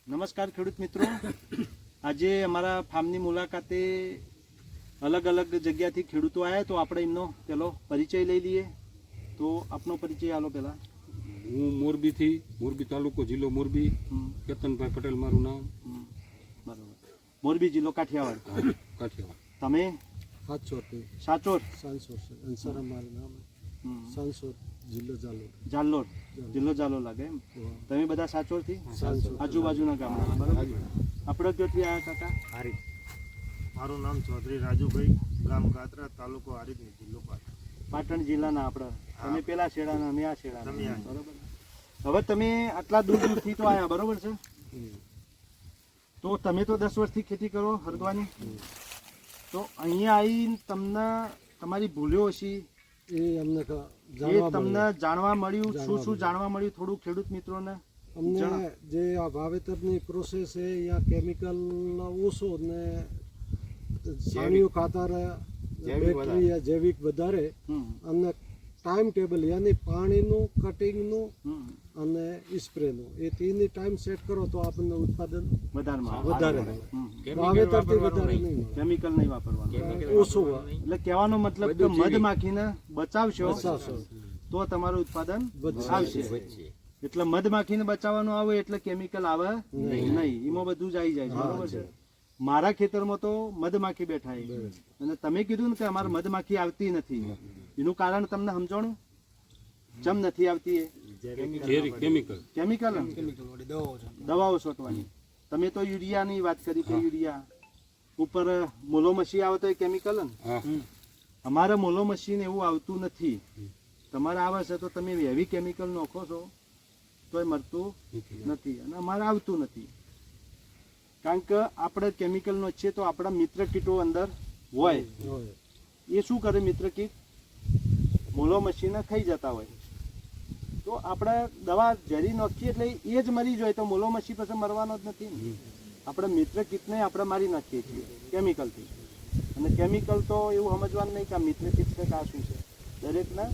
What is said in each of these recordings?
નમસ્કાર ખેડૂત મિત્રો, આજે અમારા ફાર્મની મુલાકાતે અલગ અલગ જગ્યાથી ખેડૂતો આવ્યા, તો આપણે એમનો પેલો પરિચય લઈ લઈએ. તો આપનો પરિચય આલો પહેલા. હું મોરબી તાલુકો જિલ્લો મોરબી, કેતનભાઈ પટેલ મારું નામ. બરાબર. મોરબી જિલ્લો કાઠિયાવાડ. તમે સાચોર મારું નામ સાંસોદ જિલ્લો જાલોર જિલ્લો લાગે એમ. તમે બધા સાચોરથી આજુબાજુના ગામના બરાબર. આપણે ક્યાંથી આવ્યા કાકા? હારી. મારું નામ ચૌધરી રાજુભાઈ, ગામ ગાત્રા, તાલુકો હારીજ, જિલ્લો પાટણ જિલ્લાના. આપણે તમે પેલા શેડાના, અમે આ શેડાના બરોબર. હવે તમે આટલા દૂરથી તો આવ્યા બરોબર છે, તો તમે તો 10 વર્ષથી ખેતી કરો હરદવાની, તો અહીંયા આવીને તમને તમારી ભૂલ્યો હશે એ અમને તમને જાણવા મળ્યું. શું જાણવા મળ્યું થોડું ખેડૂત મિત્રોને? અમને જે આ વાવેતરની પ્રોસેસ છે અહીંયા કેમિકલ ઓછો ને છાણિયું ખાતર, બેક્ટેરિયા જૈવિક વધારે, અને ટાઈમ ટેબલ યાની પાણીનું, કટિંગનું અને સ્પ્રેનું, એ ત્રણની ટાઈમ સેટ કરો તો આપણને ઉત્પાદન વધારે મળે. વાવેતરથી વધારે નહીં મળે. કેમિકલ નહીં વાપરવાનું, ઓછું. એટલે કહેવાનો મતલબ કે મધમાખીને બચાવશો તો તમારું ઉત્પાદન આવશે. એટલે મધમાખીને બચાવવાનું આવે એટલે કેમિકલ આવે નહીં, એમાં બધું જ આવી જાય છે બરોબર છે. મારા ખેતરમાં તો મધમાખી બેઠા છે, અને તમે કીધું ને કે અમારે મધમાખી આવતી નથી, એનું કારણ તમને સમજાણું ચમ નથી આવતી? કેમિકલ દવાઓ છોટવાની. તમે તો યુરિયાની વાત કરી કે યુરિયા ઉપર મોલો મશી આવે તો એ કેમિકલ ને. અમારે મોલો મશીન એવું આવતું નથી. તમારે આવે છે તો તમે હેવી કેમિકલ નાખો છો તો એ મળતું નથી, અને અમારે આવતું નથી. કારણ કે આપણે કેમિકલ નો છે તો આપણા મિત્ર કીટો અંદર હોય. એ શું કરે મિત્ર કીટ? મોલો મશીને ખાઈ જતા હોય, તો આપણે દવા ઝેરી નાખીએ એટલે એ જ મરી જાય, તો મોલો મશી પછી મરવાનો જ નથી. આપણે મિત્ર કીટને આપણે મારી નાખીએ છીએ કેમિકલથી. અને કેમિકલ તો એવું સમજવાનું નહીં કે આ મિત્ર કીટ છે કે આ શું છે, દરેકને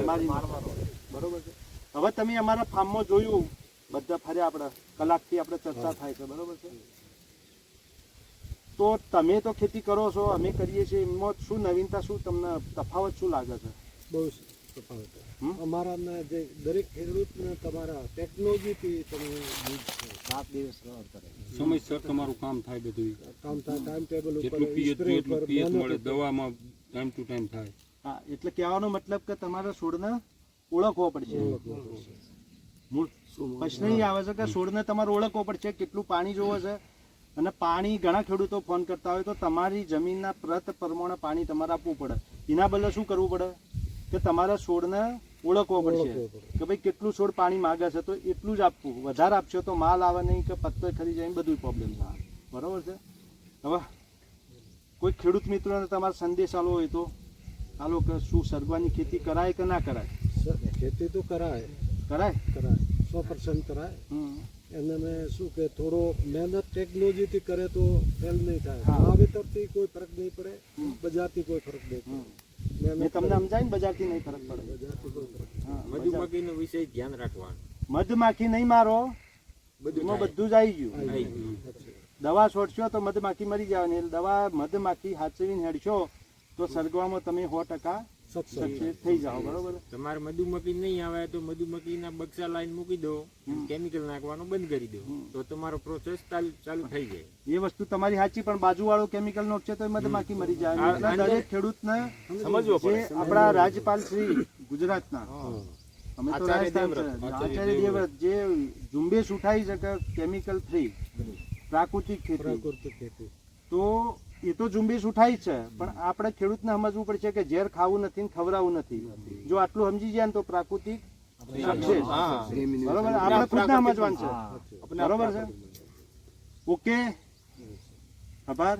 મારી મારવાનો બરોબર છે. હવે તમે અમારા ફાર્મમાં જોયું, બધા ફર્યા, આપણે કલાકથી આપણે ચર્ચા થાય છે બરોબર છે. તો તમે તો ખેતી કરો છો, અમે કરીએ છીએ, એમાં શું નવીનતા, શું તમને તફાવત શું લાગે છે? બહુ તફાવત. અમારા જે દરેક ખેડૂતને તમારા ટેકનોલોજીથી તમે 7 દિવસ સમયસર તમારું કામ થાય, બધું કામ થાય, ટાઈમ ટેબલ જેટલું પિયત મળે, દવામાં ટાઈમ ટુ ટાઈમ થાય. હા, એટલે કહેવાનો મતલબ કે તમારે છોડને ઓળખવો પડશે. પ્રશ્ન એ આવે છે કે છોડને તમારે ઓળખવો પડશે, કેટલું પાણી જોવે છે. અને પાણી ઘણા ખેડૂતો ફોન કરતા હોય તો તમારી જમીનના પ્રત પ્રમાણે પાણી તમારે આપવું પડે. એના બદલે શું કરવું પડે કે તમારા છોડને ઓળખવો પડશે કે ભાઈ કેટલું છોડ પાણી માગે છે, તો એટલું જ આપવું. વધારે આપશો તો માલ આવે નહીં કે પત્તો ખરી જાય, બધું પ્રોબ્લેમ થાય બરોબર છે. હવે કોઈ ખેડૂત મિત્રોને તમારે સંદેશ આલો હોય તો આલો કે શું સરગવાની ખેતી કરાય કે ના કરાય? ખેતી તો કરાય 100% કરાય. એને મેં શું કે થોડો મહેનત ટેકનોલોજીથી કરે તો ફેલ નહીં થાય. વાવેતરથી કોઈ ફરક નહીં પડે, બજારથી કોઈ ફરક નહીં પડે. મેં તમને સમજાય ને, બજારથી નહીં ફરક પડે. મધુમક્ખીનો વિષય ધ્યાન રાખવાનો. મધમાખી નહીં મારો, એમાં બધું જ આવી ગયું. દવા છોડશો તો મધમાખી મરી જવાની. દવા મધમાખી હાચવીને હેડશો તો સરગવામાં તમે 100% સક્સેસ થઈ જાઓ બરોબર. તમારે મધુમક્ખી નહીં આવે તો મધુમક્ખીના બક્સા લાઈન મૂકી દો, કેમિકલ નાખવાનું બંધ કરી દો, તો તમારો પ્રોસેસ ચાલુ થઈ જાય. એ વસ્તુ તમારી સાચી, પણ બાજુવાળો કેમિકલ નાખશે તો મધમાખી મરી જાય. એટલે દરેક ખેડૂતને સમજવો પડે. આપણા રાજ્યપાલ શ્રી ગુજરાતના, અમે તો રાજસ્થાન આચાર્ય દેવવ્રત જે ઝુંબેશ ઉઠાવી છે કે કેમિકલ ફ્રી પ્રાકૃતિક ખેતી, તો એ તો ઝુંબેશ ઉઠાવી છે, પણ આપણે ખેડૂતને સમજવું પડશે કે ઝેર ખાવું નથી ને ખવડાવવું નથી. જો આટલું સમજી જાય ને તો પ્રાકૃતિક સક્સેસ બરોબર. આપણે ખુદને સમજવાનું છે બરોબર છે. ઓકે, આભાર.